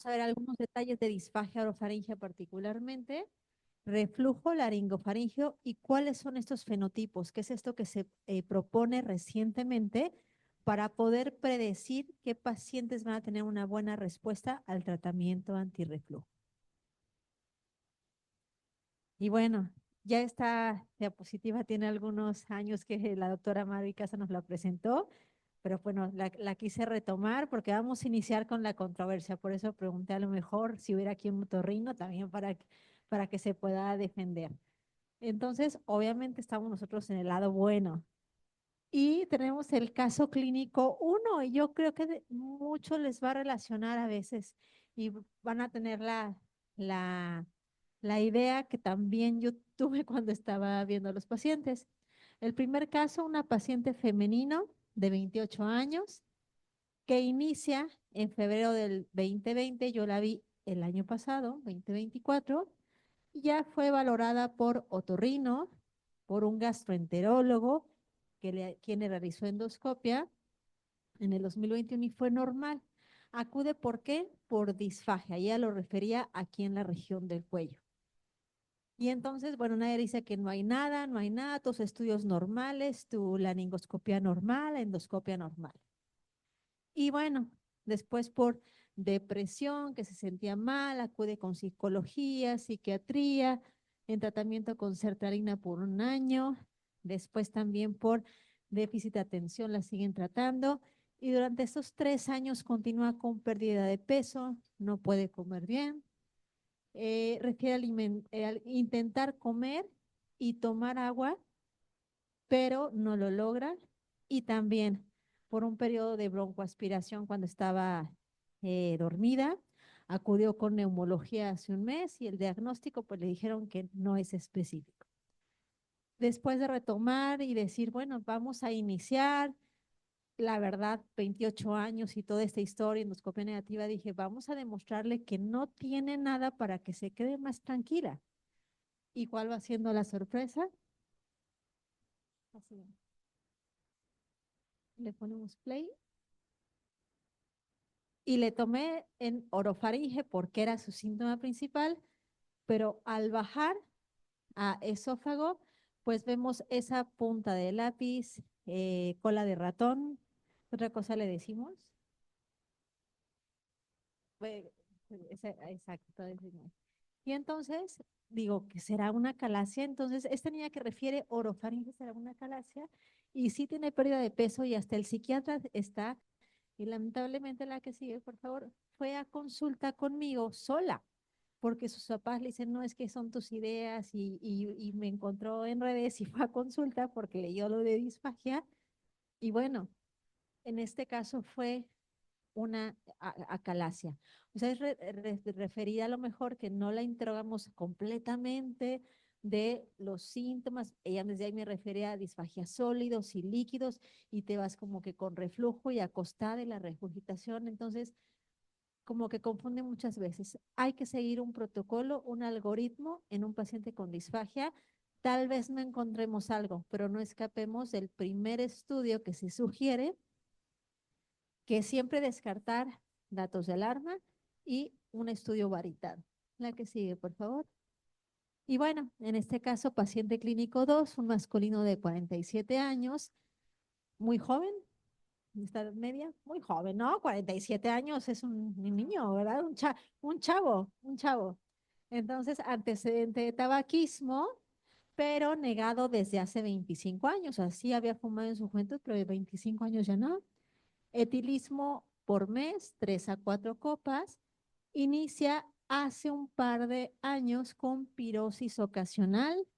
Vamos a ver algunos detalles de disfagia orofaringea particularmente, reflujo laringofaringeo y cuáles son estos fenotipos, qué es esto que se propone recientemente para poder predecir qué pacientes van a tener una buena respuesta al tratamiento antirreflujo. Y bueno, ya esta diapositiva tiene algunos años que la doctora Mari Casa nos la presentó, pero bueno, la quise retomar porque vamos a iniciar con la controversia. Por eso pregunté a lo mejor si hubiera aquí un otorrino también para que se pueda defender. Entonces, obviamente estamos nosotros en el lado bueno. Y tenemos el caso clínico uno, y yo creo que mucho les va a relacionar a veces y van a tener la, la idea que también yo tuve cuando estaba viendo a los pacientes. El primer caso, una paciente femenino de 28 años que inicia en febrero del 2020, yo la vi el año pasado, 2024, y ya fue valorada por otorrino, por un gastroenterólogo, quien le realizó endoscopia en el 2021 y fue normal. Acude, ¿por qué? Por disfagia, ya lo refería aquí en la región del cuello. Y entonces, bueno, nadie dice que no hay nada, no hay nada, tus estudios normales, tu laringoscopia normal, endoscopia normal. Y bueno, después por depresión, que se sentía mal, acude con psicología, psiquiatría, en tratamiento con sertralina por un año, después también por déficit de atención la siguen tratando y durante estos 3 años continúa con pérdida de peso, no puede comer bien, refiere al intentar comer y tomar agua, pero no lo logra. Y también por un periodo de broncoaspiración cuando estaba dormida, acudió con neumología hace un mes y el diagnóstico pues le dijeron que no es específico. Después de retomar y decir, bueno, vamos a iniciar, la verdad, 28 años y toda esta historia, endoscopia negativa, dije, vamos a demostrarle que no tiene nada para que se quede más tranquila. ¿Y cuál va siendo la sorpresa? Así, le ponemos play y le tomé en orofaringe porque era su síntoma principal, pero al bajar a esófago, pues vemos esa punta de lápiz, cola de ratón, otra cosa le decimos. Pues, exacto. Y entonces digo que será una calasia, entonces esta niña que refiere orofaringe será una calasia y sí tiene pérdida de peso y hasta el psiquiatra está. Y lamentablemente la que sigue, por favor, fue a consulta conmigo sola, porque sus papás le dicen, no, es que son tus ideas y me encontró en redes y fue a consulta porque leyó lo de disfagia. Y bueno, en este caso fue una acalasia. O sea, es referida a lo mejor que no la interrogamos completamente de los síntomas. Ella desde ahí me refiere a disfagia sólidos y líquidos y te vas como que con reflujo y acostada y la regurgitación. Entonces, como que confunde muchas veces. Hay que seguir un protocolo, un algoritmo en un paciente con disfagia. Tal vez no encontremos algo, pero no escapemos del primer estudio que se sugiere, que siempre descartar datos de alarma y un estudio varitado. La que sigue, por favor. Y bueno, en este caso, paciente clínico 2, un masculino de 47 años, muy joven, esta edad media, muy joven, ¿no? 47 años es un niño, ¿verdad? Un chavo, un chavo. Entonces, antecedente de tabaquismo, pero negado desde hace 25 años. Así había fumado en su juventud, pero de 25 años ya no. Etilismo por mes, 3 a 4 copas. Inicia hace un par de años con pirosis ocasional.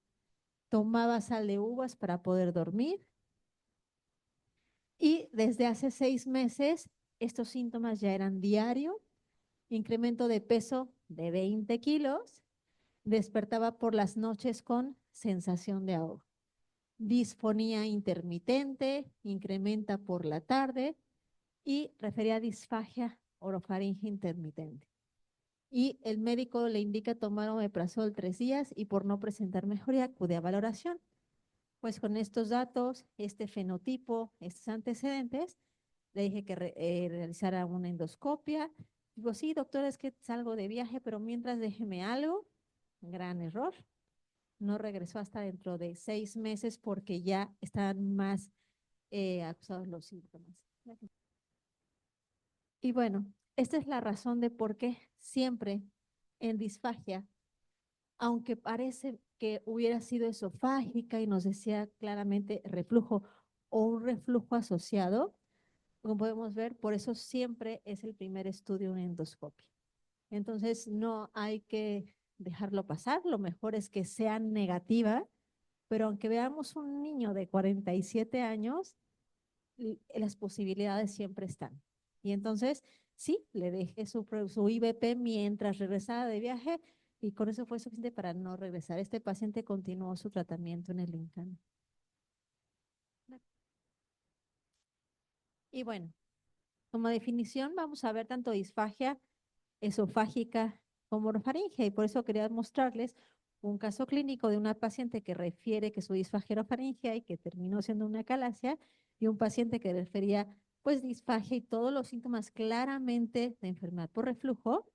Tomaba sal de uvas para poder dormir. Y desde hace 6 meses, estos síntomas ya eran diario. Incremento de peso de 20 kilos. Despertaba por las noches con sensación de ahogo. Disfonía intermitente, incrementa por la tarde y refería a disfagia orofaringe intermitente. Y el médico le indica tomar omeprazol 3 días y por no presentar mejoría acude a valoración. Pues con estos datos, este fenotipo, estos antecedentes, le dije que realizara una endoscopia Digo, sí, doctora, es que salgo de viaje, pero mientras déjeme algo. Gran error. No regresó hasta dentro de 6 meses porque ya están más acusados los síntomas. Y bueno, esta es la razón de por qué siempre en disfagia, aunque parece que hubiera sido esofágica y nos decía claramente reflujo o un reflujo asociado, como podemos ver, por eso siempre es el primer estudio una endoscopia. Entonces no hay que dejarlo pasar, lo mejor es que sea negativa, pero aunque veamos un niño de 47 años, las posibilidades siempre están. Y entonces, sí, le dejé su IBP mientras regresaba de viaje y con eso fue suficiente para no regresar. Este paciente continuó su tratamiento en el INCAN. Y bueno, como definición vamos a ver tanto disfagia esofágica como orofaringe y por eso quería mostrarles un caso clínico de una paciente que refiere que su disfagia orofaringea y que terminó siendo una acalasia y un paciente que refería pues disfagia y todos los síntomas claramente de enfermedad por reflujo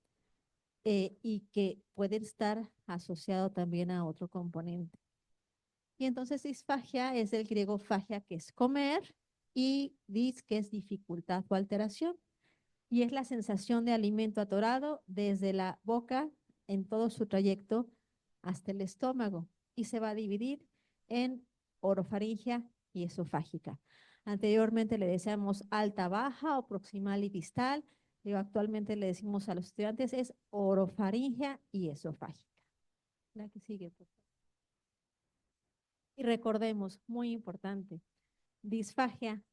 y que puede estar asociado también a otro componente. Y entonces disfagia es del griego fagia, que es comer, y dis, que es dificultad o alteración. Y es la sensación de alimento atorado desde la boca en todo su trayecto hasta el estómago. Y se va a dividir en orofaringia y esofágica. Anteriormente le decíamos alta, baja o proximal y distal. Y actualmente le decimos a los estudiantes es orofaringia y esofágica. La que sigue, por favor. Y recordemos, muy importante, disfagia,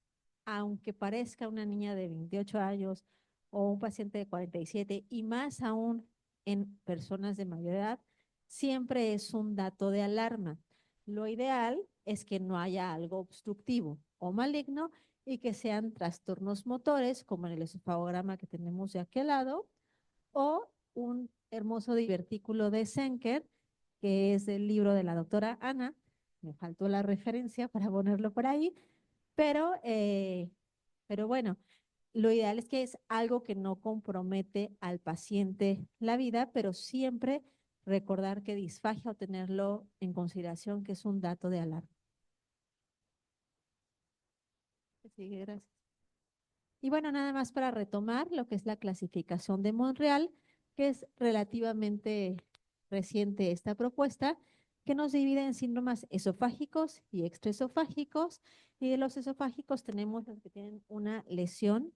aunque parezca una niña de 28 años o un paciente de 47 y más aún en personas de mayor edad, siempre es un dato de alarma. Lo ideal es que no haya algo obstructivo o maligno y que sean trastornos motores, como en el esofagograma que tenemos de aquel lado, o un hermoso divertículo de Senker, que es el libro de la doctora Ana. Me faltó la referencia para ponerlo por ahí, pero bueno, lo ideal es que es algo que no compromete al paciente la vida, pero siempre recordar que disfagia o tenerlo en consideración que es un dato de alarma. Sí, gracias. Y bueno, nada más para retomar lo que es la clasificación de Montreal, que es relativamente reciente esta propuesta, que nos divide en síndromes esofágicos y extraesofágicos. Y de los esofágicos tenemos los que tienen una lesión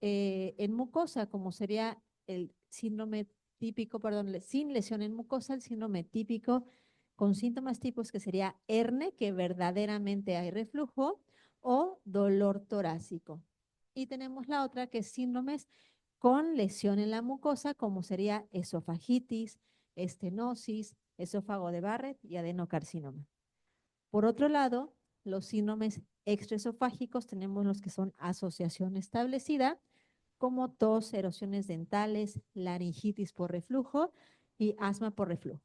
en mucosa, como sería el síndrome típico, perdón, sin lesión en mucosa, el síndrome típico con síntomas tipos que sería HERNE, que verdaderamente hay reflujo, o dolor torácico. Y tenemos la otra que es síndromes con lesión en la mucosa, como sería esofagitis, estenosis, esófago de Barrett y adenocarcinoma. Por otro lado, los síndromes extraesofágicos tenemos los que son asociación establecida, como tos, erosiones dentales, laringitis por reflujo y asma por reflujo.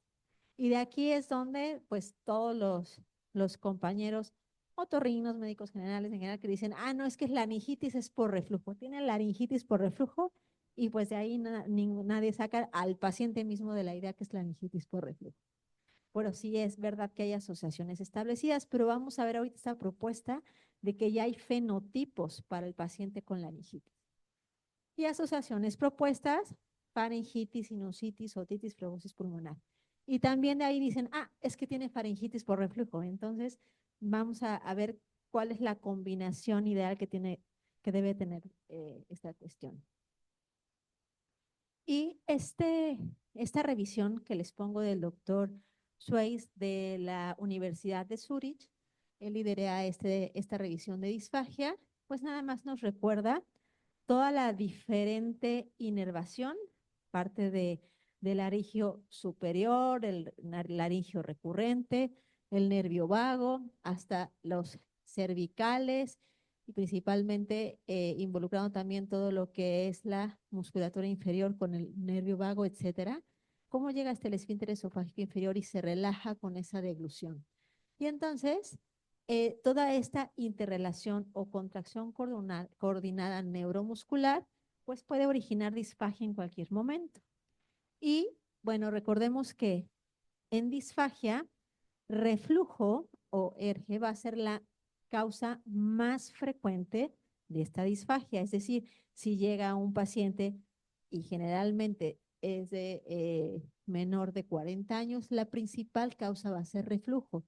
Y de aquí es donde pues todos los compañeros otorrinos, médicos generales en general que dicen, ah, no, es que laringitis es por reflujo, tiene laringitis por reflujo y pues de ahí nadie saca al paciente mismo de la idea que es laringitis por reflujo. Bueno, sí es verdad que hay asociaciones establecidas, pero vamos a ver ahorita esta propuesta de que ya hay fenotipos para el paciente con laringitis. Y asociaciones propuestas, faringitis, sinusitis, otitis, flebosis pulmonar. Y también de ahí dicen, ah, es que tiene faringitis por reflujo. Entonces, vamos a ver cuál es la combinación ideal que debe tener esta cuestión. Y esta revisión que les pongo del doctor Schweiz de la Universidad de Zurich, él lidera esta revisión de disfagia, pues nada más nos recuerda toda la diferente inervación, parte del laringio superior, el laringio recurrente, el nervio vago, hasta los cervicales y principalmente involucrando también todo lo que es la musculatura inferior con el nervio vago, etcétera. ¿Cómo llega hasta el esfínter esofágico inferior y se relaja con esa deglución? Y entonces, toda esta interrelación o contracción coordinada neuromuscular, pues puede originar disfagia en cualquier momento. Y bueno, recordemos que en disfagia, reflujo o ERGE va a ser la causa más frecuente de esta disfagia. Es decir, si llega un paciente y generalmente es de menor de 40 años, la principal causa va a ser reflujo.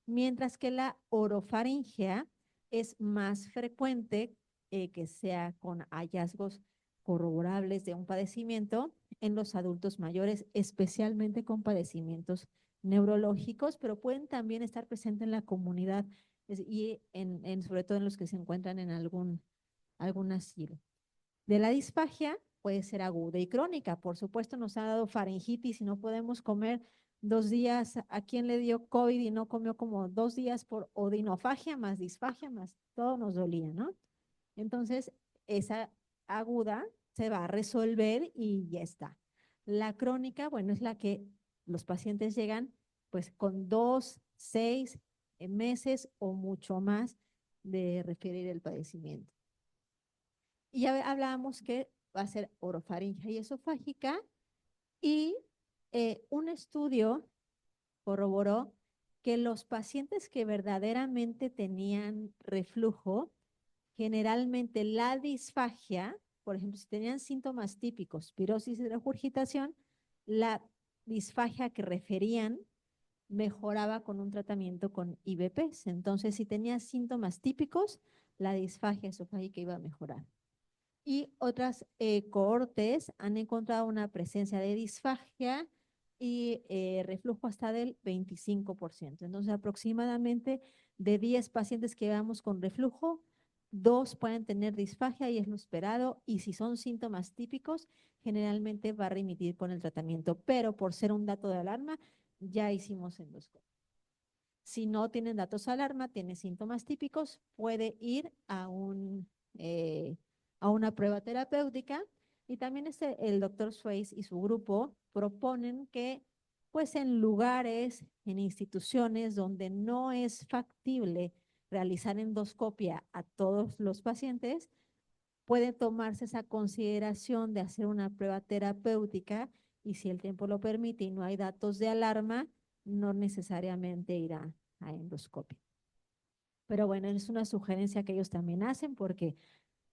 Mientras que la orofaringea es más frecuente que sea con hallazgos corroborables de un padecimiento en los adultos mayores, especialmente con padecimientos neurológicos, pero pueden también estar presentes en la comunidad y sobre todo en los que se encuentran en algún asilo. De la disfagia puede ser aguda y crónica. Por supuesto, nos ha dado faringitis y no podemos comer 2 días. ¿A quien le dio COVID y no comió como 2 días por odinofagia más disfagia más? Todo nos dolía, ¿no? Entonces, esa aguda se va a resolver y ya está. La crónica, bueno, es la que los pacientes llegan pues con 2, 6 meses o mucho más de referir el padecimiento. Y ya hablábamos que va a ser orofaringea y esofágica y un estudio corroboró que los pacientes que verdaderamente tenían reflujo, generalmente la disfagia, por ejemplo, si tenían síntomas típicos, pirosis y regurgitación, la disfagia que referían mejoraba con un tratamiento con IBPs. Entonces, si tenía síntomas típicos, la disfagia esofágica iba a mejorar. Y otras cohortes han encontrado una presencia de disfagia y reflujo hasta del 25%. Entonces, aproximadamente de 10 pacientes que veamos con reflujo, 2 pueden tener disfagia y es lo esperado. Y si son síntomas típicos, generalmente va a remitir con el tratamiento. Pero por ser un dato de alarma, ya hicimos endoscopia. Si no tienen datos de alarma, tiene síntomas típicos, puede ir a una prueba terapéutica. Y también el doctor Schweiss y su grupo proponen que pues en lugares, en instituciones donde no es factible realizar endoscopia a todos los pacientes, puede tomarse esa consideración de hacer una prueba terapéutica y si el tiempo lo permite y no hay datos de alarma, no necesariamente irá a endoscopia. Pero bueno, es una sugerencia que ellos también hacen porque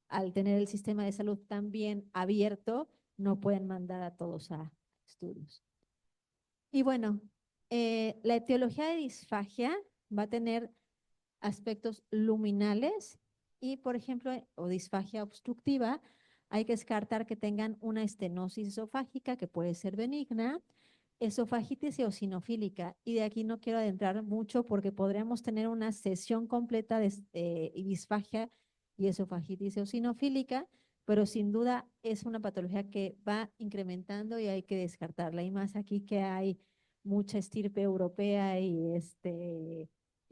al tener el sistema de salud tan bien abierto, no pueden mandar a todos a estudios. Y bueno, la etiología de disfagia va a tener aspectos luminales y, por ejemplo, o disfagia obstructiva, hay que descartar que tengan una estenosis esofágica que puede ser benigna, esofagitis eosinofílica. Y de aquí no quiero adentrar mucho porque podríamos tener una sesión completa de disfagia y esofagitis eosinofílica, pero sin duda es una patología que va incrementando y hay que descartarla. Y más aquí que hay mucha estirpe europea y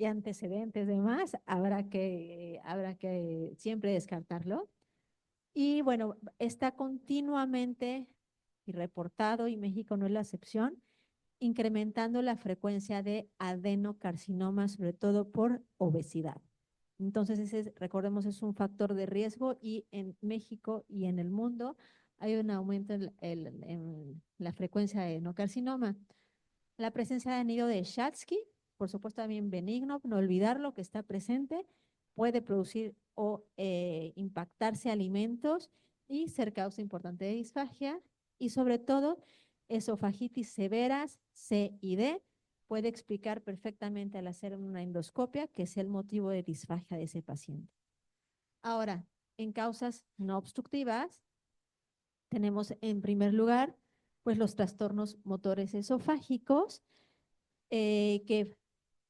antecedentes demás, habrá que siempre descartarlo. Y bueno, está continuamente y reportado, y México no es la excepción, incrementando la frecuencia de adenocarcinoma, sobre todo por obesidad. Entonces, recordemos, es un factor de riesgo y en México y en el mundo hay un aumento en la frecuencia de adenocarcinoma. La presencia de anillo de Schatzky, por supuesto también benigno, no olvidarlo que está presente, puede producir o impactarse alimentos y ser causa importante de disfagia y sobre todo esofagitis severas C y D puede explicar perfectamente al hacer una endoscopia que es el motivo de disfagia de ese paciente. Ahora, en causas no obstructivas, tenemos en primer lugar pues los trastornos motores esofágicos, que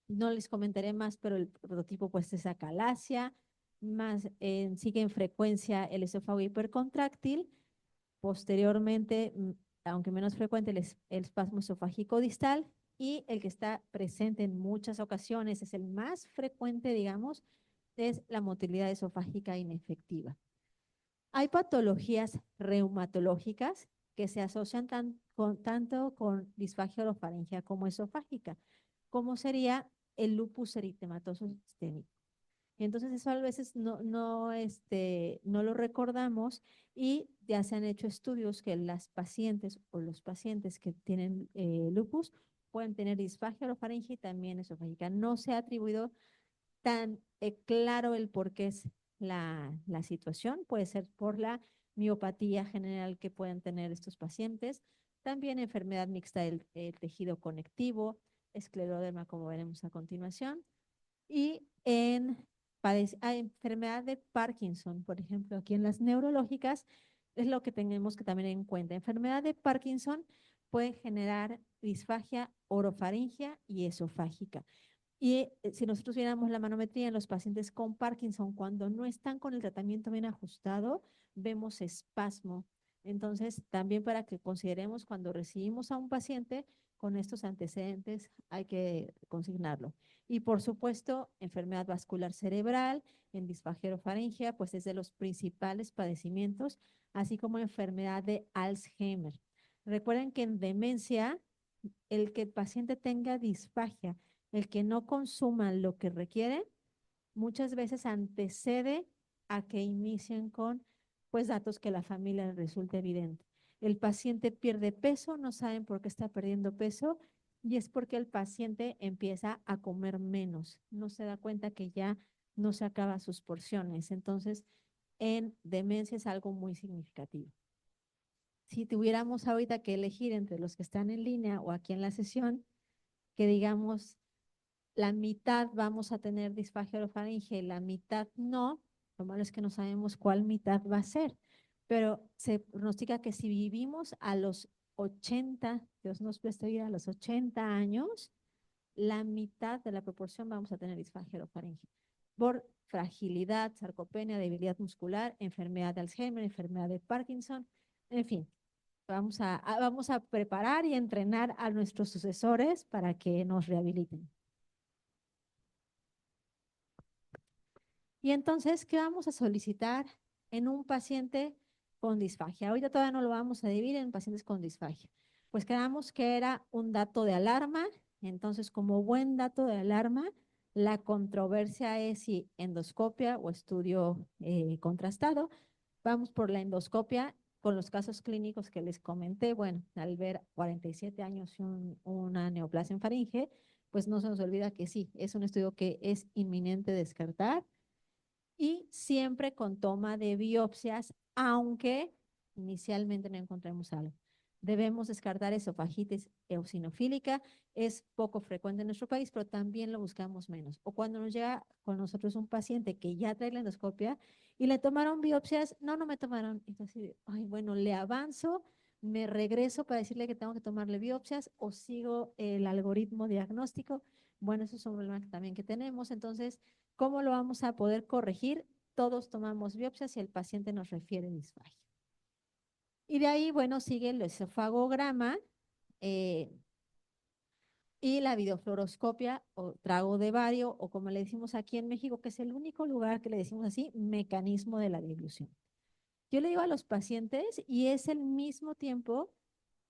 no les comentaré más, pero el prototipo pues es acalasia, más sigue en frecuencia el esófago hipercontráctil, posteriormente, aunque menos frecuente, el espasmo esofágico distal y el que está presente en muchas ocasiones, es el más frecuente, digamos, es la motilidad esofágica inefectiva. Hay patologías reumatológicas que se asocian tanto con disfagia orofaringea como esofágica, como sería el lupus eritematoso sistémico. Entonces eso a veces no lo recordamos y ya se han hecho estudios que las pacientes o los pacientes que tienen lupus pueden tener disfagia orofaringe y también esofágica. No se ha atribuido tan claro el por qué es la situación. Puede ser por la miopatía general que pueden tener estos pacientes, también enfermedad mixta del tejido conectivo, escleroderma, como veremos a continuación, y enfermedad de Parkinson, por ejemplo, aquí en las neurológicas, es lo que tenemos que también en cuenta. Enfermedad de Parkinson puede generar disfagia orofaringia y esofágica. Y si nosotros viéramos la manometría en los pacientes con Parkinson, cuando no están con el tratamiento bien ajustado, vemos espasmo. Entonces, también para que consideremos cuando recibimos a un paciente con estos antecedentes, hay que consignarlo. Y por supuesto, enfermedad vascular cerebral, en disfagia orofaringia, pues es de los principales padecimientos, así como enfermedad de Alzheimer. Recuerden que en demencia, el que el paciente tenga disfagia, el que no consuma lo que requiere, muchas veces antecede a que inicien con pues datos que la familia les resulte evidente. El paciente pierde peso, no saben por qué está perdiendo peso y es porque el paciente empieza a comer menos, no se da cuenta que ya no se acaba sus porciones. Entonces, en demencia es algo muy significativo. Si tuviéramos ahorita que elegir entre los que están en línea o aquí en la sesión, que digamos la mitad vamos a tener disfagia orofaringe y la mitad no, lo malo es que no sabemos cuál mitad va a ser, pero se pronostica que si vivimos a los 80, Dios nos preste vida, a los 80 años, la mitad de la proporción vamos a tener disfagia orofaringe por fragilidad, sarcopenia, debilidad muscular, enfermedad de Alzheimer, enfermedad de Parkinson, en fin. Vamos a preparar y entrenar a nuestros sucesores para que nos rehabiliten. Y entonces, ¿qué vamos a solicitar en un paciente con disfagia? Ahorita todavía no lo vamos a dividir en pacientes con disfagia. Pues quedamos que era un dato de alarma. Entonces, como buen dato de alarma, la controversia es si endoscopia o estudio contrastado. Vamos por la endoscopia con los casos clínicos que les comenté. Bueno, al ver 47 años y una neoplasia en faringe, pues no se nos olvida que sí, es un estudio que es inminente descartar y siempre con toma de biopsias, aunque inicialmente no encontremos algo. Debemos descartar esofagitis eosinofílica, es poco frecuente en nuestro país, pero también lo buscamos menos. O cuando nos llega con nosotros un paciente que ya trae la endoscopia y le tomaron biopsias, no me tomaron. Entonces, ay, bueno, le avanzo, me regreso para decirle que tengo que tomarle biopsias o sigo el algoritmo diagnóstico. Bueno, eso es un problema también que tenemos. Entonces, ¿cómo lo vamos a poder corregir? Todos tomamos biopsias y el paciente nos refiere disfagia. Y de ahí, bueno, sigue el esofagograma eh, y la videofluoroscopia o trago de bario, o como le decimos aquí en México, que es el único lugar que le decimos así, mecanismo de la dilución. Yo le digo a los pacientes, y es el mismo tiempo,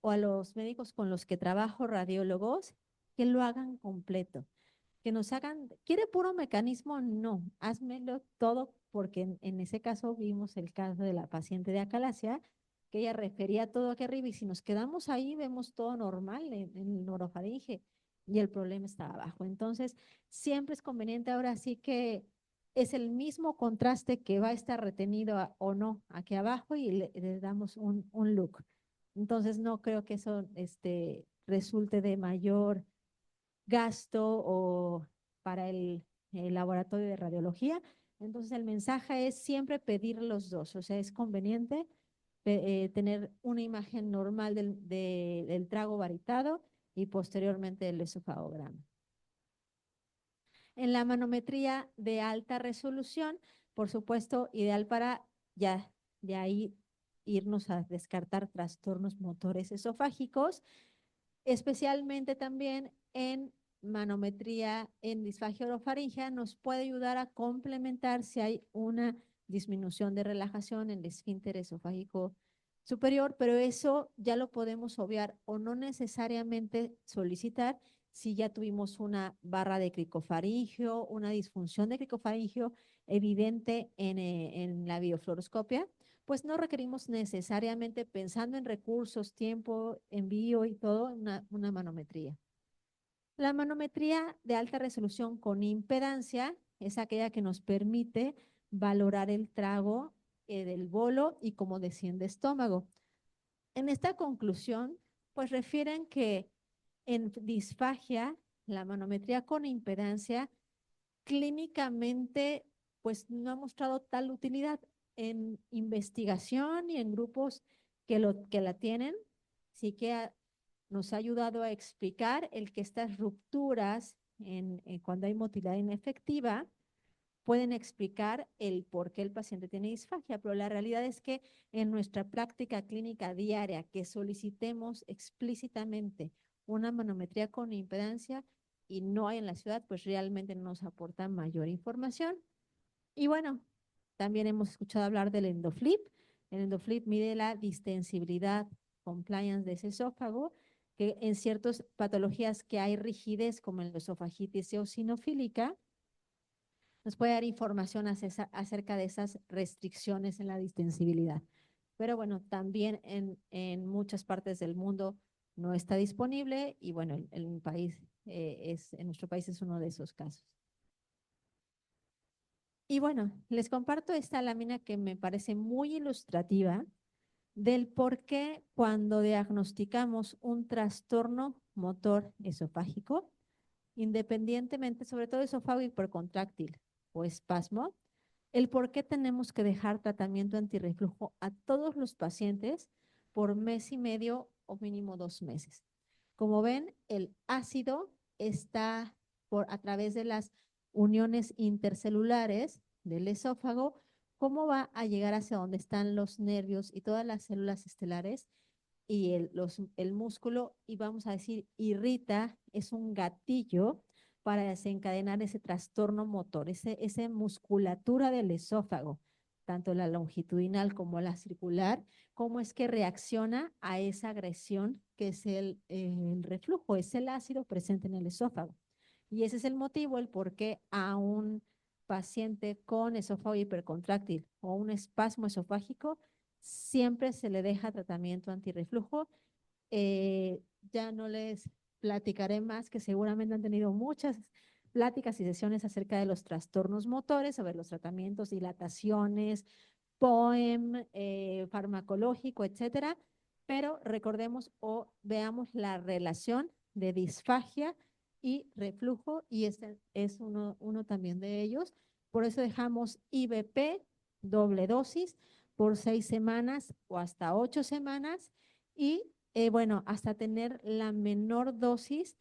o a los médicos con los que trabajo, radiólogos, que lo hagan completo. Que nos hagan, ¿quiere puro mecanismo? No, házmelo todo, porque en ese caso vimos el caso de la paciente de acalasia, que ella refería todo aquí arriba y si nos quedamos ahí vemos todo normal en el orofaringe y el problema estaba abajo. Entonces, siempre es conveniente ahora sí que es el mismo contraste que va a estar retenido o no aquí abajo y le damos un look. Entonces, no creo que eso resulte de mayor gasto o para el laboratorio de radiología. Entonces el mensaje es siempre pedir los dos, o sea, es conveniente tener una imagen normal del trago varitado y posteriormente el esofagograma. En la manometría de alta resolución, por supuesto, ideal para ya de ahí irnos a descartar trastornos motores esofágicos, especialmente también en manometría en disfagia orofaringea, nos puede ayudar a complementar si hay una disminución de relajación en el esfínter esofágico superior, pero eso ya lo podemos obviar o no necesariamente solicitar si ya tuvimos una barra de cricofaringio, una disfunción de cricofaringio evidente en la biofluoroscopia, pues no requerimos necesariamente, pensando en recursos, tiempo, envío y todo, una manometría. La manometría de alta resolución con impedancia es aquella que nos permite valorar el trago del bolo y cómo desciende estómago. En esta conclusión, pues refieren que en disfagia, la manometría con impedancia clínicamente pues no ha mostrado tal utilidad en investigación y en grupos que la tienen. Sí que nos ha ayudado a explicar el que estas rupturas cuando hay motilidad inefectiva pueden explicar el por qué el paciente tiene disfagia, pero la realidad es que en nuestra práctica clínica diaria que solicitemos explícitamente una manometría con impedancia y no hay en la ciudad, pues realmente no nos aporta mayor información. Y bueno, también hemos escuchado hablar del endoflip. El endoflip mide la distensibilidad, compliance de ese esófago, que en ciertas patologías que hay rigidez, como en la esofagitis eosinofílica, nos puede dar información acerca de esas restricciones en la distensibilidad. Pero bueno, también en muchas partes del mundo no está disponible y bueno, en nuestro país es uno de esos casos. Y bueno, les comparto esta lámina que me parece muy ilustrativa del por qué cuando diagnosticamos un trastorno motor esofágico, independientemente, sobre todo esófago hipercontráctil o espasmo, el por qué tenemos que dejar tratamiento antirreflujo a todos los pacientes por mes y medio o mínimo 2 meses. Como ven, el ácido está a través de las uniones intercelulares del esófago, cómo va a llegar hacia donde están los nervios y todas las células estelares y el músculo, y vamos a decir, irrita, es un gatillo para desencadenar ese trastorno motor, esa musculatura del esófago, tanto la longitudinal como la circular, cómo es que reacciona a esa agresión que es el reflujo, es el ácido presente en el esófago. Y ese es el motivo, el por qué a un paciente con esófago hipercontráctil o un espasmo esofágico siempre se le deja tratamiento antirreflujo. Ya no les platicaré más, que seguramente han tenido muchas pláticas y sesiones acerca de los trastornos motores, sobre los tratamientos, dilataciones, POEM, farmacológico, etcétera. Pero recordemos o veamos la relación de disfagia y reflujo, y este es uno también de ellos. Por eso dejamos IVP, doble dosis, por 6 semanas o hasta 8 semanas, y bueno, hasta tener la menor dosis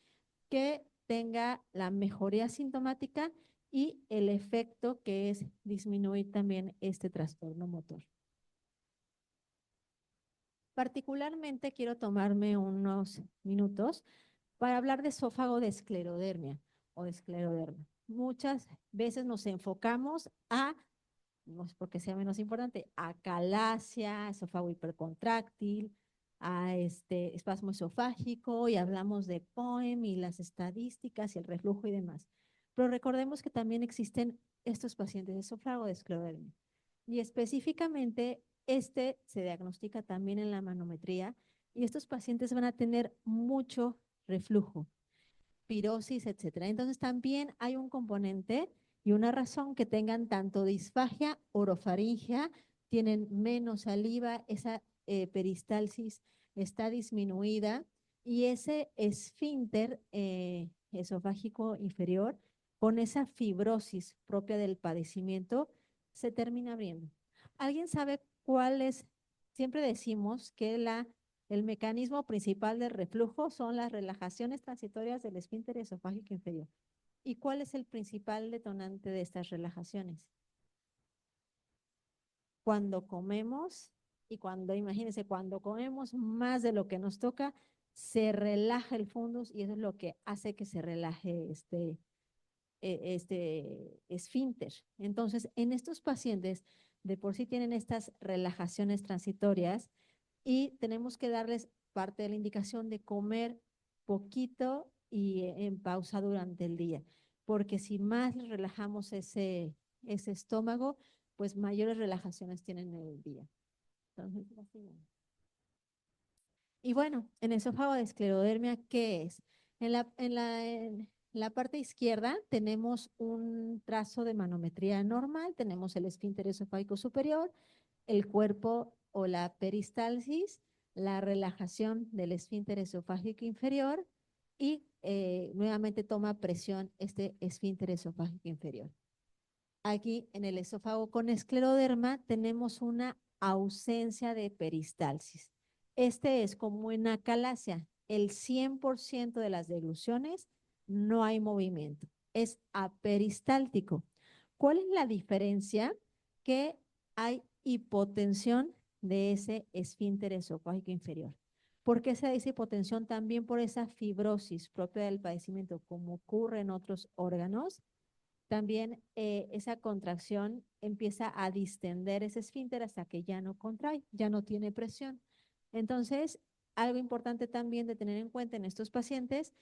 que tenga la mejoría sintomática y el efecto que es disminuir también este trastorno motor. Particularmente quiero tomarme unos minutos para hablar de esófago de esclerodermia o de escleroderma. Muchas veces nos enfocamos no es porque sea menos importante, acalasia, esófago hipercontráctil, a este espasmo esofágico, y hablamos de POEM y las estadísticas y el reflujo y demás. Pero recordemos que también existen estos pacientes de esófago de esclerodermia. Y específicamente este se diagnostica también en la manometría, y estos pacientes van a tener mucho reflujo, pirosis, etcétera. Entonces también hay un componente y una razón que tengan tanto disfagia, orofaringia, tienen menos saliva, esa peristalsis está disminuida, y ese esfínter esofágico inferior con esa fibrosis propia del padecimiento se termina abriendo. ¿Alguien sabe cuál es? Siempre decimos que el mecanismo principal del reflujo son las relajaciones transitorias del esfínter esofágico inferior. ¿Y cuál es el principal detonante de estas relajaciones? Cuando comemos, y imagínense, cuando comemos más de lo que nos toca, se relaja el fundus, y eso es lo que hace que se relaje este esfínter. Entonces, en estos pacientes de por sí tienen estas relajaciones transitorias, y tenemos que darles parte de la indicación de comer poquito y en pausa durante el día, porque si más relajamos ese estómago, pues mayores relajaciones tienen en el día. Entonces, y bueno, en esófago de esclerodermia, ¿qué es? En la parte izquierda tenemos un trazo de manometría normal, tenemos el esfínter esofágico superior, el cuerpo o la peristalsis, la relajación del esfínter esofágico inferior y nuevamente toma presión este esfínter esofágico inferior. Aquí en el esófago con escleroderma tenemos una ausencia de peristalsis. Este es como en acalasia, el 100% de las degluciones no hay movimiento, es aperistáltico. ¿Cuál es la diferencia? Que hay hipotensión de ese esfínter esofágico inferior. ¿Por qué se dice hipotensión? También por esa fibrosis propia del padecimiento, como ocurre en otros órganos. También esa contracción empieza a distender ese esfínter hasta que ya no contrae, ya no tiene presión. Entonces, algo importante también de tener en cuenta en estos pacientes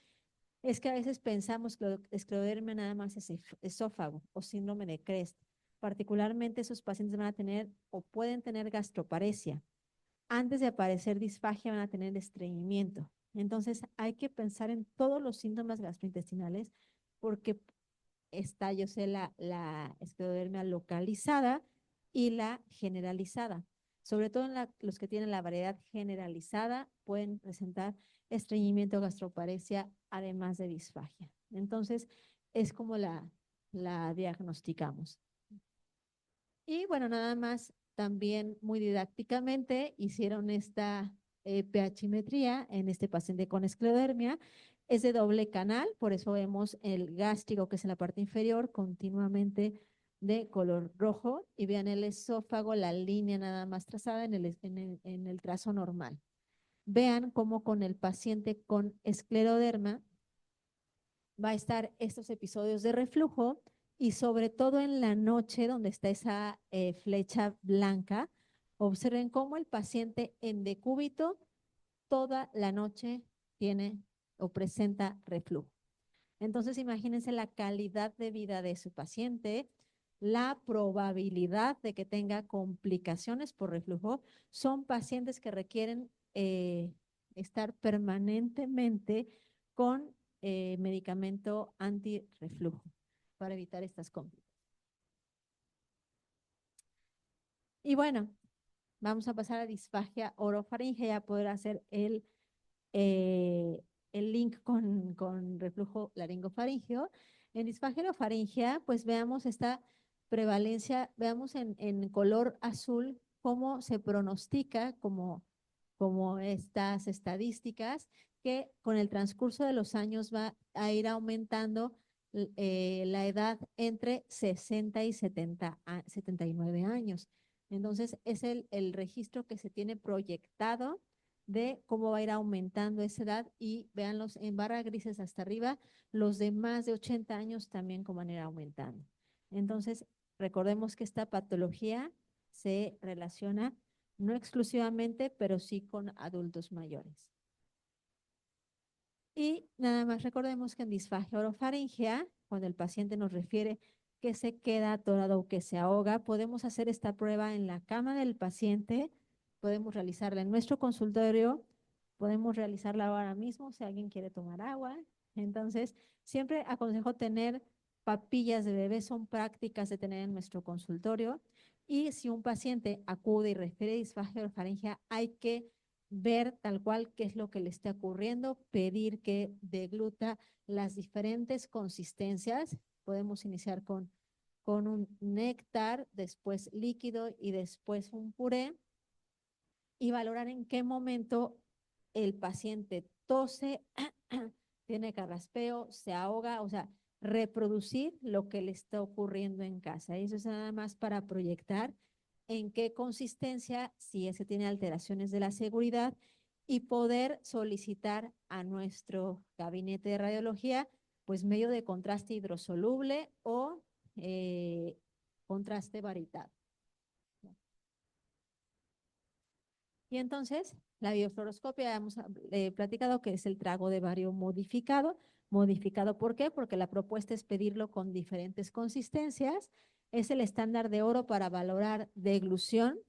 es que a veces pensamos que esclerodermia nada más es esófago o síndrome de Crest. Particularmente esos pacientes van a tener o pueden tener gastroparesia. Antes de aparecer disfagia van a tener estreñimiento. Entonces hay que pensar en todos los síntomas gastrointestinales porque está, yo sé, la esclerodermia localizada y la generalizada. Sobre todo en los que tienen la variedad generalizada pueden presentar estreñimiento, gastroparesia, además de disfagia. Entonces, es como la diagnosticamos. Y bueno, nada más, también muy didácticamente hicieron esta pHimetría en este paciente con esclerodermia. Es de doble canal, por eso vemos el gástrico, que es en la parte inferior, continuamente de color rojo. Y vean el esófago, la línea nada más trazada en el trazo normal. Vean cómo con el paciente con escleroderma va a estar estos episodios de reflujo y sobre todo en la noche donde está esa flecha blanca, observen cómo el paciente en decúbito toda la noche tiene o presenta reflujo. Entonces imagínense la calidad de vida de su paciente, la probabilidad de que tenga complicaciones por reflujo. Son pacientes que requieren estar permanentemente con medicamento antirreflujo para evitar estas complicaciones. Y bueno, vamos a pasar a disfagia orofaringea, poder hacer eh, el link con reflujo laringofaringeo. En disfagia orofaringea, pues veamos esta prevalencia, veamos en color azul cómo se pronostica, como estas estadísticas, que con el transcurso de los años va a ir aumentando la edad entre 60 y 79 años. Entonces, es el registro que se tiene proyectado de cómo va a ir aumentando esa edad y véanlos en barra grises hasta arriba, los de más de 80 años también cómo van a ir aumentando. Entonces, recordemos que esta patología se relaciona no exclusivamente, pero sí con adultos mayores. Y nada más recordemos que en disfagia orofaringea, cuando el paciente nos refiere que se queda atorado o que se ahoga, podemos hacer esta prueba en la cama del paciente, podemos realizarla en nuestro consultorio, podemos realizarla ahora mismo si alguien quiere tomar agua. Entonces, siempre aconsejo tener papillas de bebé, son prácticas de tener en nuestro consultorio. Y si un paciente acude y refiere disfagia orofaringea, hay que ver tal cual qué es lo que le está ocurriendo, pedir que degluta las diferentes consistencias. Podemos iniciar con un néctar, después líquido y después un puré y valorar en qué momento el paciente tose, tiene carraspeo, se ahoga, o sea, reproducir lo que le está ocurriendo en casa. Eso es nada más para proyectar en qué consistencia, si ese tiene alteraciones de la seguridad y poder solicitar a nuestro gabinete de radiología, pues medio de contraste hidrosoluble o contraste varitado. Y entonces, la biofluoroscopia, hemos platicado que es el trago de bario modificado, modificado. ¿Por qué? Porque la propuesta es pedirlo con diferentes consistencias. Es el estándar de oro para valorar deglución.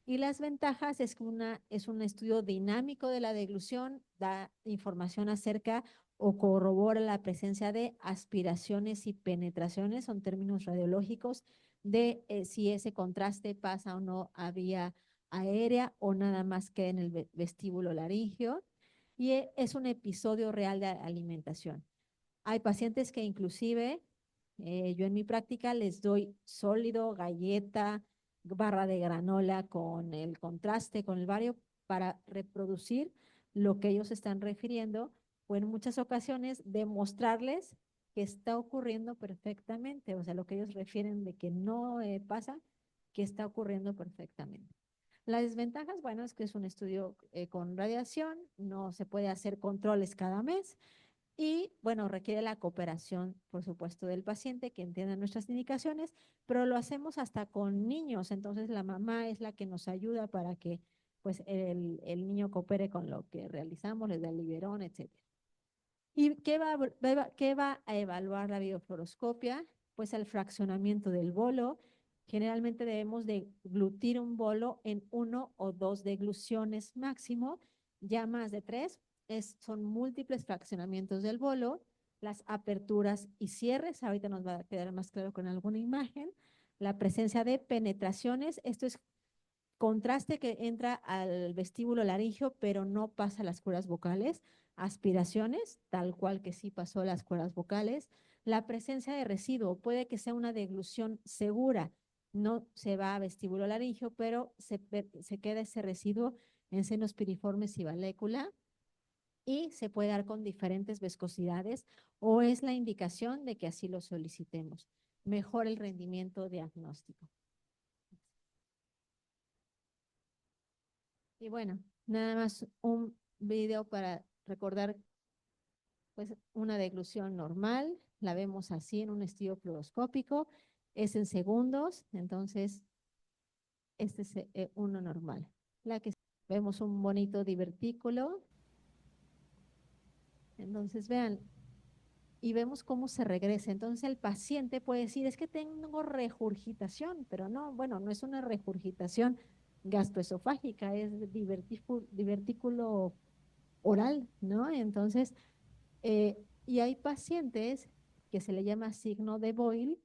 Y las ventajas es que es un estudio dinámico de la deglución, da información acerca o corrobora la presencia de aspiraciones y penetraciones, son términos radiológicos, de si ese contraste pasa o no a vía aérea o nada más que en el vestíbulo laringio. Y es un episodio real de alimentación. Hay pacientes que inclusive yo en mi práctica les doy sólido, galleta, barra de granola con el contraste, con el vario, para reproducir lo que ellos están refiriendo o en muchas ocasiones demostrarles que está ocurriendo perfectamente, o sea, lo que ellos refieren de que no pasa, que está ocurriendo perfectamente. Las desventajas, bueno, es que es un estudio con radiación, no se puede hacer controles cada mes, y bueno, requiere la cooperación, por supuesto, del paciente que entienda nuestras indicaciones, pero lo hacemos hasta con niños, entonces la mamá es la que nos ayuda para que pues el niño coopere con lo que realizamos, les da el biberón, etcétera. ¿Y qué va a evaluar la biofluoroscopia? Pues el fraccionamiento del bolo. Generalmente debemos de glutir un bolo en 1 o 2 degluciones máximo, ya más de 3. Son múltiples fraccionamientos del bolo, las aperturas y cierres. Ahorita nos va a quedar más claro con alguna imagen. La presencia de penetraciones, esto es contraste que entra al vestíbulo laringio, pero no pasa a las cuerdas vocales. Aspiraciones, tal cual que sí pasó a las cuerdas vocales. La presencia de residuo, puede que sea una deglución segura, no se va a vestíbulo laringio, pero se queda ese residuo en senos piriformes y valécula, y se puede dar con diferentes viscosidades o es la indicación de que así lo solicitemos. Mejora el rendimiento diagnóstico. Y bueno, nada más un video para recordar pues una deglución normal, la vemos así en un estudio fluoroscópico, es en segundos, entonces este es uno normal. La que vemos un bonito divertículo, entonces vean, y vemos cómo se regresa. Entonces el paciente puede decir, es que tengo regurgitación, pero no, bueno, no es una regurgitación gastroesofágica, es divertículo oral, ¿no? Entonces, y hay pacientes que se le llama signo de Boyle,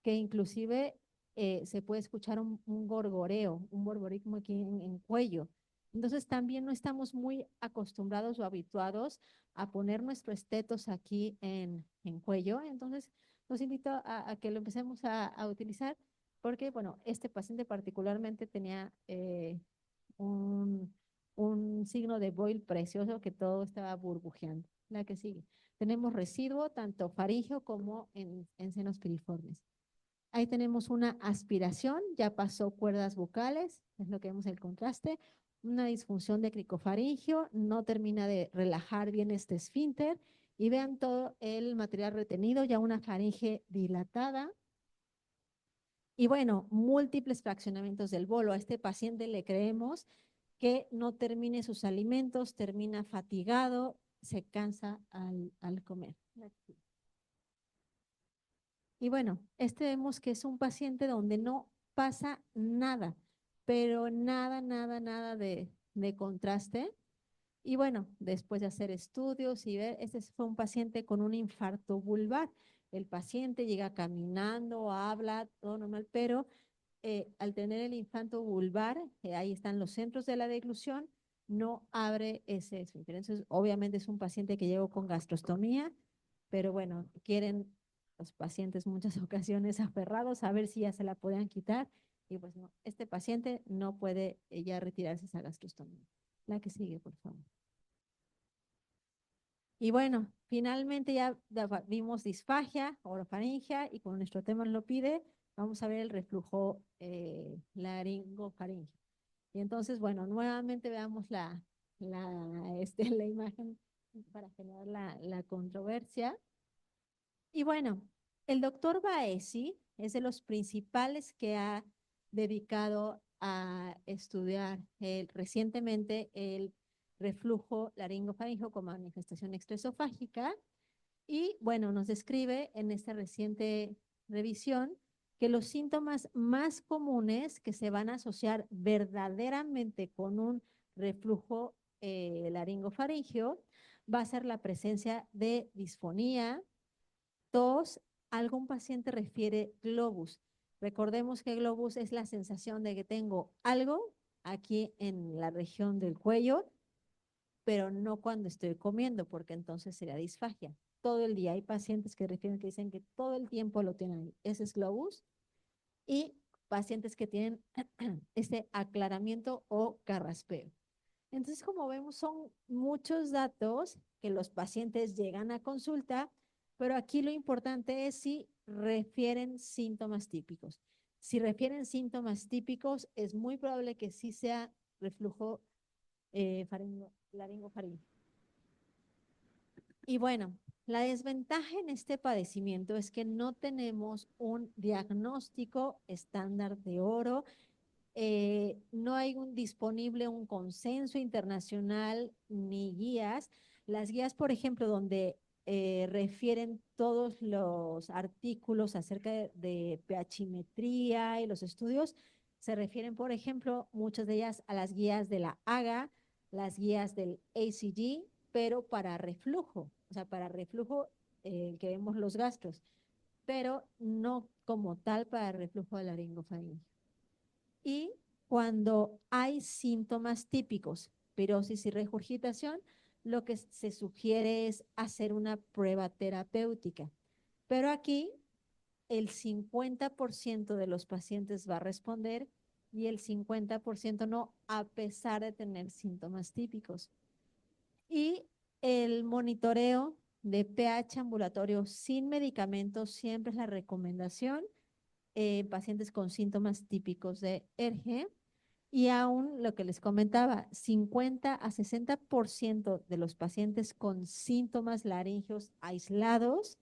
que inclusive se puede escuchar un gorgoreo, un borborismo aquí en cuello. Entonces también no estamos muy acostumbrados o habituados a poner nuestro estetos aquí en cuello. Entonces los invito a que lo empecemos a utilizar porque, bueno, este paciente particularmente tenía un, un signo de Boyle precioso que todo estaba burbujeando. La que sigue. Tenemos residuo tanto faríngeo como en senos piriformes. Ahí tenemos una aspiración, ya pasó cuerdas vocales, es lo que vemos el contraste, una disfunción de cricofaringio, no termina de relajar bien este esfínter y vean todo el material retenido, ya una faringe dilatada. Y bueno, múltiples fraccionamientos del bolo. A este paciente le creemos que no termine sus alimentos, termina fatigado, se cansa al comer. Y bueno, este vemos que es un paciente donde no pasa nada, pero nada, nada, nada de contraste. Y bueno, después de hacer estudios y ver, este fue un paciente con un infarto vulvar. El paciente llega caminando, habla, todo normal, pero al tener el infarto vulvar, ahí están los centros de la deglución, no abre ese esfínter. Entonces, obviamente es un paciente que llegó con gastrostomía, pero bueno, quieren los pacientes muchas ocasiones aferrados a ver si ya se la puedan quitar y pues no, este paciente no puede ya retirarse esa gastrostomía. La que sigue, por favor. Y bueno, finalmente ya vimos disfagia, orofaringia y como nuestro tema lo pide, vamos a ver el reflujo laringofaringio. Y entonces, bueno, nuevamente veamos la imagen para generar la controversia. Y bueno, el doctor Baesi es de los principales que ha dedicado a estudiar recientemente el reflujo laringofaringeo como manifestación extraesofágica. Y bueno, nos describe en esta reciente revisión que los síntomas más comunes que se van a asociar verdaderamente con un reflujo laringofaringeo va a ser la presencia de disfonía, tos, algún paciente refiere globus. Recordemos que globus es la sensación de que tengo algo aquí en la región del cuello, pero no cuando estoy comiendo, porque entonces sería disfagia. Todo el día hay pacientes que refieren que dicen que todo el tiempo lo tienen ahí. Ese es globus. Y pacientes que tienen este aclaramiento o carraspeo. Entonces, como vemos, son muchos datos que los pacientes llegan a consulta, pero aquí lo importante es si refieren síntomas típicos. Si refieren síntomas típicos, es muy probable que sí sea reflujo laringofaríngeo. Y bueno, la desventaja en este padecimiento es que no tenemos un diagnóstico estándar de oro, no hay disponible un consenso internacional ni guías. Las guías, por ejemplo, donde refieren todos los artículos acerca de pHimetría y los estudios, se refieren, por ejemplo, muchas de ellas a las guías de la AGA, las guías del ACG, pero para reflujo, o sea, para reflujo que vemos los gastros, pero no como tal para reflujo laringofaríngeo. Y cuando hay síntomas típicos, pirosis y regurgitación, lo que se sugiere es hacer una prueba terapéutica. Pero aquí el 50% de los pacientes va a responder y el 50% no, a pesar de tener síntomas típicos. Y el monitoreo de pH ambulatorio sin medicamentos siempre es la recomendación en pacientes con síntomas típicos de ERGE. Y aún lo que les comentaba, 50 a 60% de los pacientes con síntomas laringeos aislados,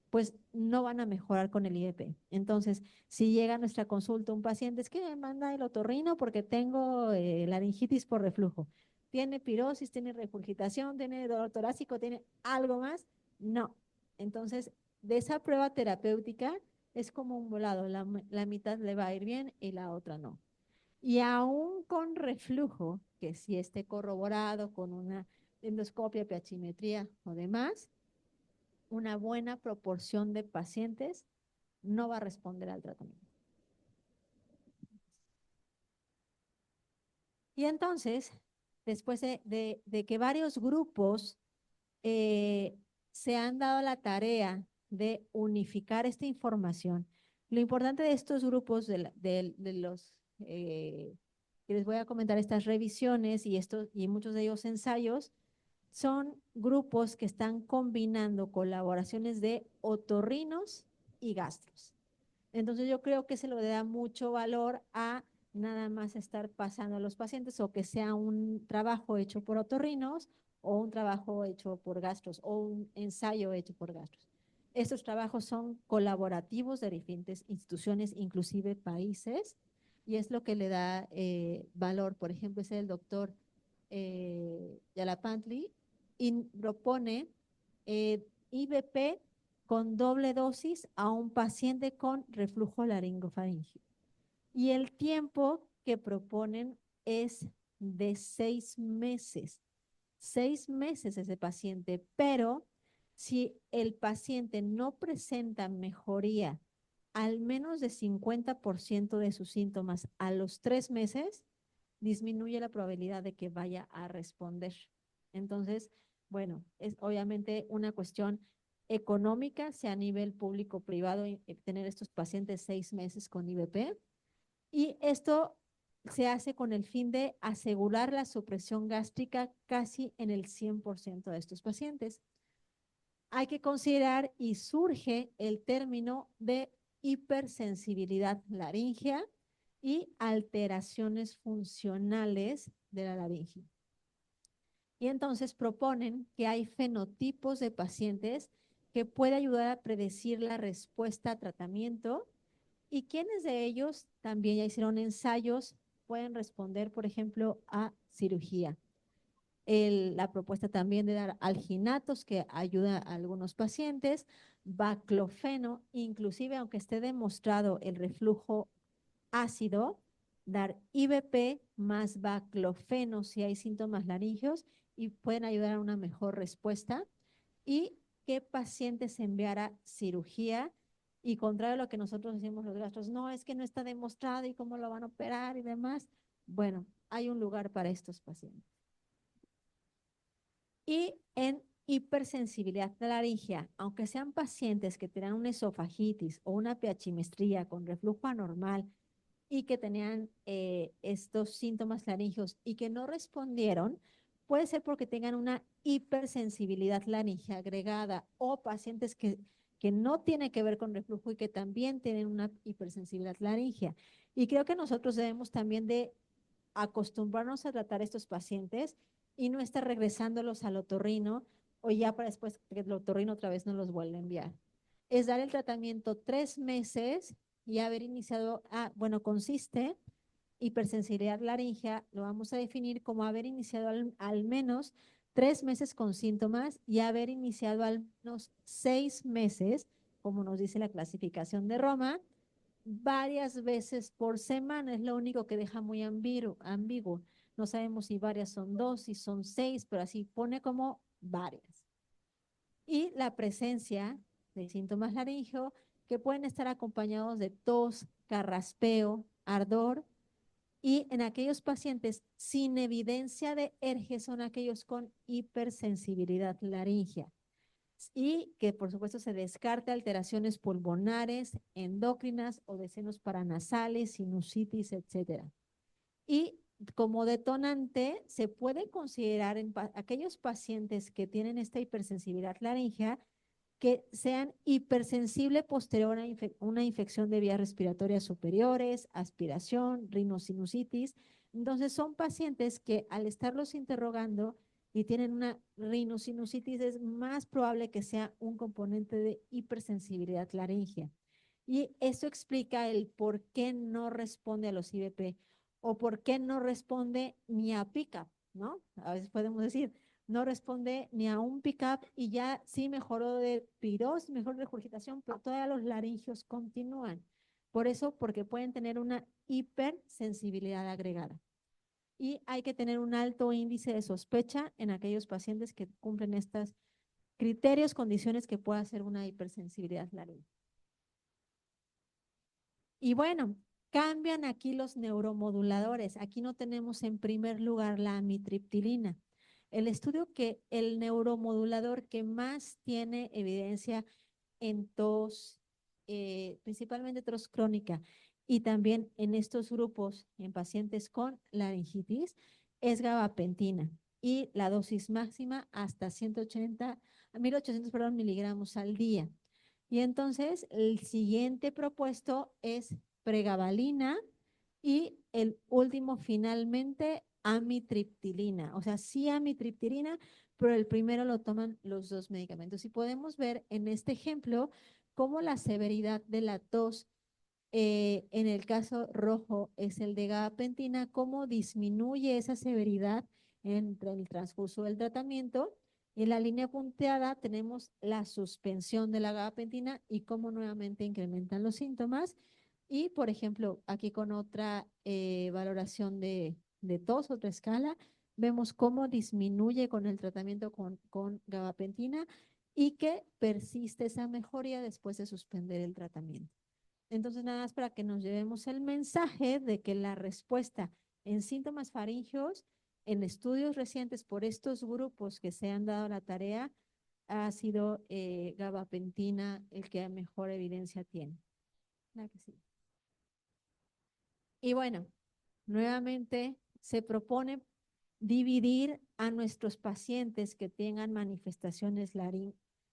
pues no van a mejorar con el IEP. Entonces, si llega a nuestra consulta un paciente, es que me manda el otorrino porque tengo laringitis por reflujo. ¿Tiene pirosis, tiene regurgitación, tiene dolor torácico, tiene algo más? No. Entonces, de esa prueba terapéutica es como un volado, la mitad le va a ir bien y la otra no. Y aún con reflujo, que si esté corroborado con una endoscopia, pHimetría o demás, una buena proporción de pacientes no va a responder al tratamiento. Y entonces, después de que varios grupos se han dado la tarea de unificar esta información, lo importante de estos grupos, de los que les voy a comentar, estas revisiones y muchos de ellos ensayos, son grupos que están combinando colaboraciones de otorrinos y gastros. Entonces yo creo que se le da mucho valor a nada más estar pasando a los pacientes o que sea un trabajo hecho por otorrinos o un trabajo hecho por gastros o un ensayo hecho por gastros. Estos trabajos son colaborativos de diferentes instituciones, inclusive países, y es lo que le da valor. Por ejemplo, es el doctor Yalapantli y propone IBP con doble dosis a un paciente con reflujo laringofaríngeo. Y el tiempo que proponen es de 6 meses. 6 meses ese paciente, pero si el paciente no presenta mejoría al menos de 50% de sus síntomas a los 3 meses, disminuye la probabilidad de que vaya a responder. Entonces, bueno, es obviamente una cuestión económica, sea a nivel público-privado, tener estos pacientes 6 meses con IBP. Y esto se hace con el fin de asegurar la supresión gástrica casi en el 100% de estos pacientes. Hay que considerar y surge el término de hipersensibilidad laríngea y alteraciones funcionales de la laringe. Y entonces proponen que hay fenotipos de pacientes que puede ayudar a predecir la respuesta a tratamiento y quienes de ellos también ya hicieron ensayos pueden responder, por ejemplo, a cirugía. la propuesta también de dar alginatos que ayuda a algunos pacientes, baclofeno, inclusive aunque esté demostrado el reflujo ácido, dar IBP más baclofeno si hay síntomas laringeos y pueden ayudar a una mejor respuesta. Y qué pacientes enviar a cirugía. Y contrario a lo que nosotros decimos los gastros, no, es que no está demostrado y cómo lo van a operar y demás. Bueno, hay un lugar para estos pacientes. Y en hipersensibilidad laringea, aunque sean pacientes que tengan una esofagitis o una piachimestría con reflujo anormal y que tenían estos síntomas laringeos y que no respondieron, puede ser porque tengan una hipersensibilidad laringea agregada o pacientes que no tienen que ver con reflujo y que también tienen una hipersensibilidad laringea. Y creo que nosotros debemos también de acostumbrarnos a tratar a estos pacientes y no estar regresándolos al otorrino o ya para después que el otorrino otra vez no los vuelve a enviar. Es dar el tratamiento 3 meses y haber iniciado, bueno, consiste hipersensibilidad laringea, lo vamos a definir como haber iniciado al menos 3 meses con síntomas y haber iniciado al menos 6 meses, como nos dice la clasificación de Roma, varias veces por semana. Es lo único que deja muy ambiguo. No sabemos si varias son 2, si son 6, pero así pone como varias. Y la presencia de síntomas laringeo que pueden estar acompañados de tos, carraspeo, ardor, y en aquellos pacientes sin evidencia de ERGE son aquellos con hipersensibilidad laringea. Y que por supuesto se descarta alteraciones pulmonares, endocrinas o de senos paranasales, sinusitis, etcétera. Y como detonante se puede considerar en aquellos pacientes que tienen esta hipersensibilidad laringea que sean hipersensible posterior a una infección de vías respiratorias superiores, aspiración, rinosinusitis. Entonces son pacientes que al estarlos interrogando y tienen una rinosinusitis es más probable que sea un componente de hipersensibilidad laringea. Y eso explica el por qué no responde a los IBP o por qué no responde ni a PICAP, ¿no? A veces podemos decir, no responde ni a un pick-up y ya sí mejoró de piros, mejor regurgitación, pero todavía los laringios continúan. Por eso, porque pueden tener una hipersensibilidad agregada. Y hay que tener un alto índice de sospecha en aquellos pacientes que cumplen estos criterios, condiciones que pueda ser una hipersensibilidad laringea. Y bueno, cambian aquí los neuromoduladores. Aquí no tenemos en primer lugar la amitriptilina. El estudio que el neuromodulador que más tiene evidencia en tos, principalmente tos crónica, y también en estos grupos, en pacientes con laringitis, es gabapentina. Y la dosis máxima hasta 1800 miligramos al día. Y entonces el siguiente propuesto es pregabalina y el último finalmente amitriptilina. O sea, sí amitriptilina, pero el primero lo toman los dos medicamentos. Y podemos ver en este ejemplo cómo la severidad de la tos en el caso rojo es el de gabapentina, cómo disminuye esa severidad entre el transcurso del tratamiento. En la línea punteada tenemos la suspensión de la gabapentina y cómo nuevamente incrementan los síntomas. Y, por ejemplo, aquí con otra valoración de tos, otra escala, vemos cómo disminuye con el tratamiento con gabapentina y que persiste esa mejoría después de suspender el tratamiento. Entonces, nada más para que nos llevemos el mensaje de que la respuesta en síntomas faringeos, en estudios recientes por estos grupos que se han dado la tarea, ha sido gabapentina el que mejor evidencia tiene. La que sí. Y bueno, nuevamente se propone dividir a nuestros pacientes que tengan manifestaciones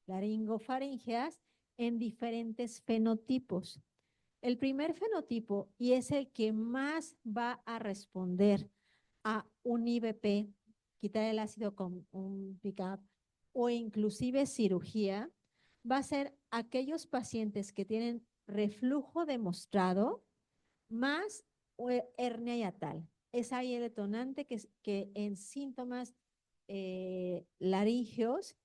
laringofaríngeas en diferentes fenotipos. El primer fenotipo, y es el que más va a responder a un IBP, quitar el ácido con un pick-up o inclusive cirugía, va a ser aquellos pacientes que tienen reflujo demostrado más hernia hiatal. Es ahí el detonante que en síntomas laringeos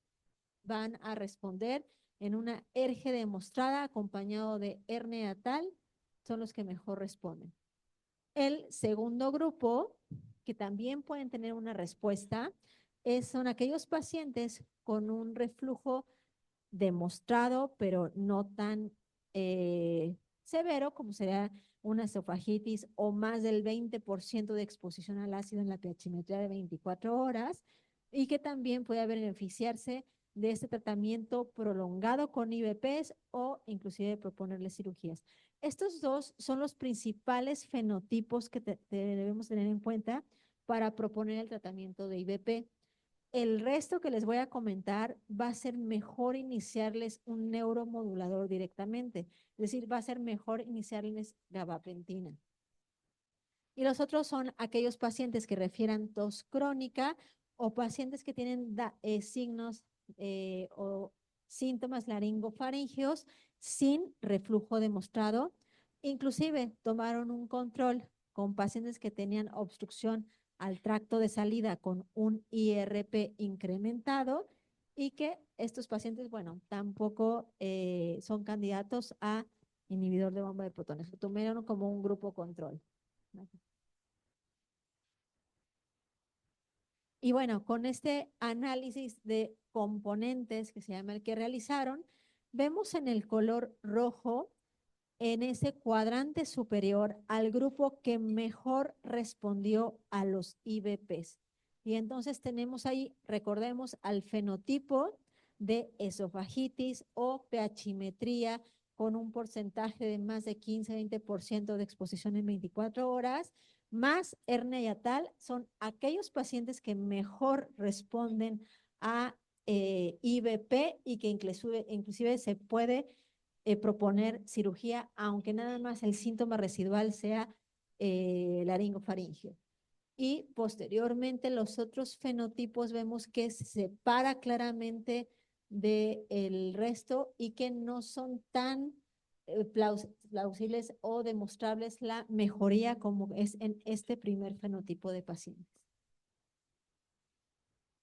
van a responder en una erge demostrada acompañado de hernia tal, son los que mejor responden. El segundo grupo, que también pueden tener una respuesta, son aquellos pacientes con un reflujo demostrado, pero no tan severo como sería una esofagitis o más del 20% de exposición al ácido en la pH-metría de 24 horas y que también puede beneficiarse de este tratamiento prolongado con IVPs o inclusive proponerle cirugías. Estos dos son los principales fenotipos que debemos tener en cuenta para proponer el tratamiento de IVP. El resto que les voy a comentar va a ser mejor iniciarles un neuromodulador directamente, es decir, va a ser mejor iniciarles gabapentina. Y los otros son aquellos pacientes que refieran tos crónica o pacientes que tienen signos o síntomas laringofaringeos sin reflujo demostrado. Inclusive tomaron un control con pacientes que tenían obstrucción al tracto de salida con un IRP incrementado y que estos pacientes, bueno, tampoco son candidatos a inhibidor de bomba de protones. Lo tomaron como un grupo control. Y bueno, con este análisis de componentes que se llama el que realizaron, vemos en el color rojo, en ese cuadrante superior, al grupo que mejor respondió a los IVPs. Y entonces tenemos ahí, recordemos, al fenotipo de esofagitis o pH-metría con un porcentaje de más de 15-20% de exposición en 24 horas, más hernia hiatal, son aquellos pacientes que mejor responden a IVP y que inclusive se puede proponer cirugía, aunque nada más el síntoma residual sea laringofaringeo. Y posteriormente los otros fenotipos vemos que se separa claramente del resto y que no son tan plausibles o demostrables la mejoría como es en este primer fenotipo de pacientes.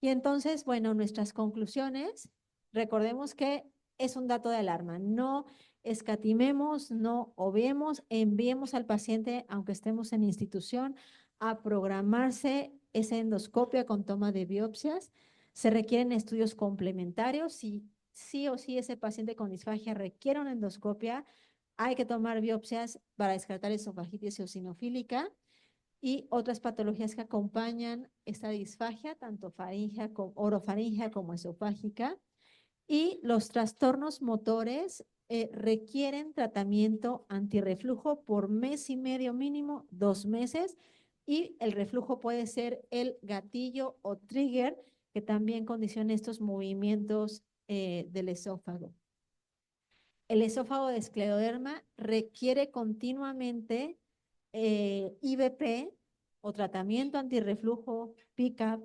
Y entonces, bueno, nuestras conclusiones, recordemos que es un dato de alarma, no escatimemos, no obviemos, enviemos al paciente, aunque estemos en institución, a programarse esa endoscopia con toma de biopsias. Se requieren estudios complementarios, si sí o sí ese paciente con disfagia requiere una endoscopia, hay que tomar biopsias para descartar esofagitis eosinofílica y otras patologías que acompañan esta disfagia, tanto faríngea como orofaríngea como esofágica. Y los trastornos motores requieren tratamiento antirreflujo por mes y medio mínimo, 2 meses, y el reflujo puede ser el gatillo o trigger que también condiciona estos movimientos del esófago. El esófago de escleroderma requiere continuamente IVP o tratamiento antirreflujo, PICAP,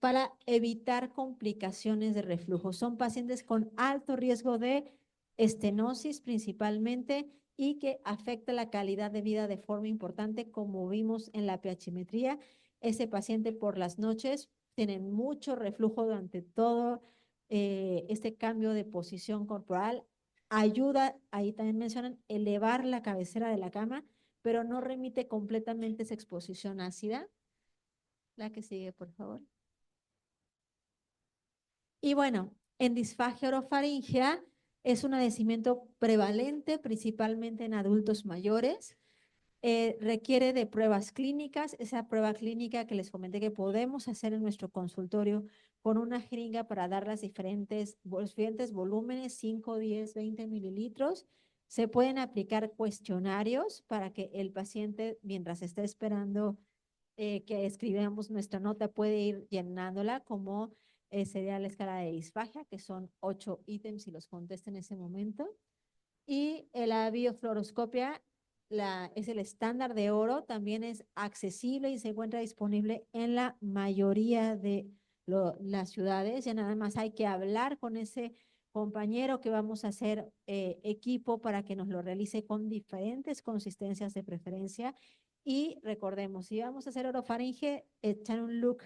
para evitar complicaciones de reflujo. Son pacientes con alto riesgo de estenosis principalmente y que afecta la calidad de vida de forma importante, como vimos en la pH-metría. Ese paciente por las noches tiene mucho reflujo durante todo este cambio de posición corporal. Ayuda, ahí también mencionan, elevar la cabecera de la cama, pero no remite completamente esa exposición ácida. La que sigue, por favor. Y bueno, en disfagia orofaringea es un padecimiento prevalente, principalmente en adultos mayores. Requiere de pruebas clínicas, esa prueba clínica que les comenté que podemos hacer en nuestro consultorio con una jeringa para dar los diferentes volúmenes, 5, 10, 20 mililitros. Se pueden aplicar cuestionarios para que el paciente, mientras está esperando que escribamos nuestra nota, puede ir llenándola como sería la escala de disfagia, que son 8 ítems y los contesta en ese momento. Y la biofluoroscopia es el estándar de oro, también es accesible y se encuentra disponible en la mayoría de las ciudades. Ya nada más hay que hablar con ese compañero que vamos a hacer equipo para que nos lo realice con diferentes consistencias de preferencia. Y recordemos, si vamos a hacer orofaringe, echar un look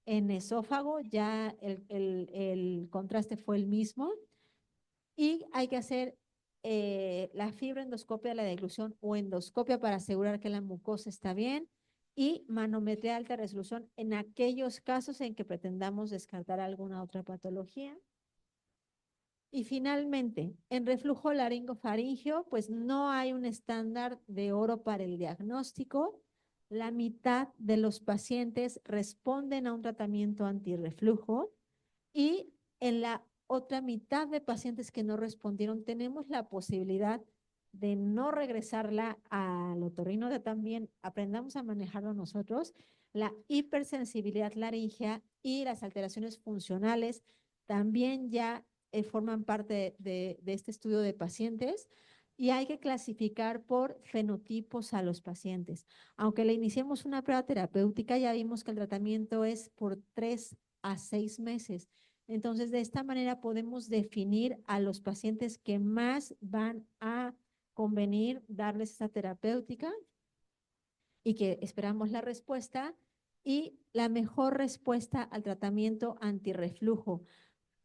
En esófago ya el contraste fue el mismo y hay que hacer la fibroendoscopia, la deglución o endoscopia para asegurar que la mucosa está bien y manometría de alta resolución en aquellos casos en que pretendamos descartar alguna otra patología. Y finalmente, en reflujo laringofaringeo, pues no hay un estándar de oro para el diagnóstico. La mitad de los pacientes responden a un tratamiento antirreflujo y en la otra mitad de pacientes que no respondieron, tenemos la posibilidad de no regresarla al otorrino, de también aprendamos a manejarlo nosotros. La hipersensibilidad laringea y las alteraciones funcionales también ya forman parte de este estudio de pacientes y hay que clasificar por fenotipos a los pacientes. Aunque le iniciemos una prueba terapéutica, ya vimos que el tratamiento es por 3 a 6 meses. Entonces, de esta manera podemos definir a los pacientes que más van a convenir darles esta terapéutica y que esperamos la respuesta y la mejor respuesta al tratamiento antirreflujo,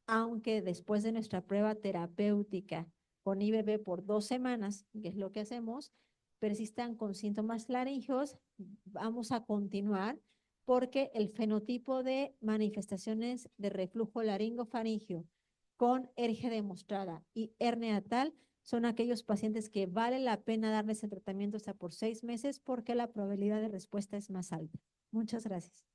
aunque después de nuestra prueba terapéutica con IBB por 2 semanas, que es lo que hacemos, persistan con síntomas laringeos, vamos a continuar porque el fenotipo de manifestaciones de reflujo laringofaringeo con hernia demostrada y hernia tal son aquellos pacientes que vale la pena darles el tratamiento hasta por 6 meses porque la probabilidad de respuesta es más alta. Muchas gracias.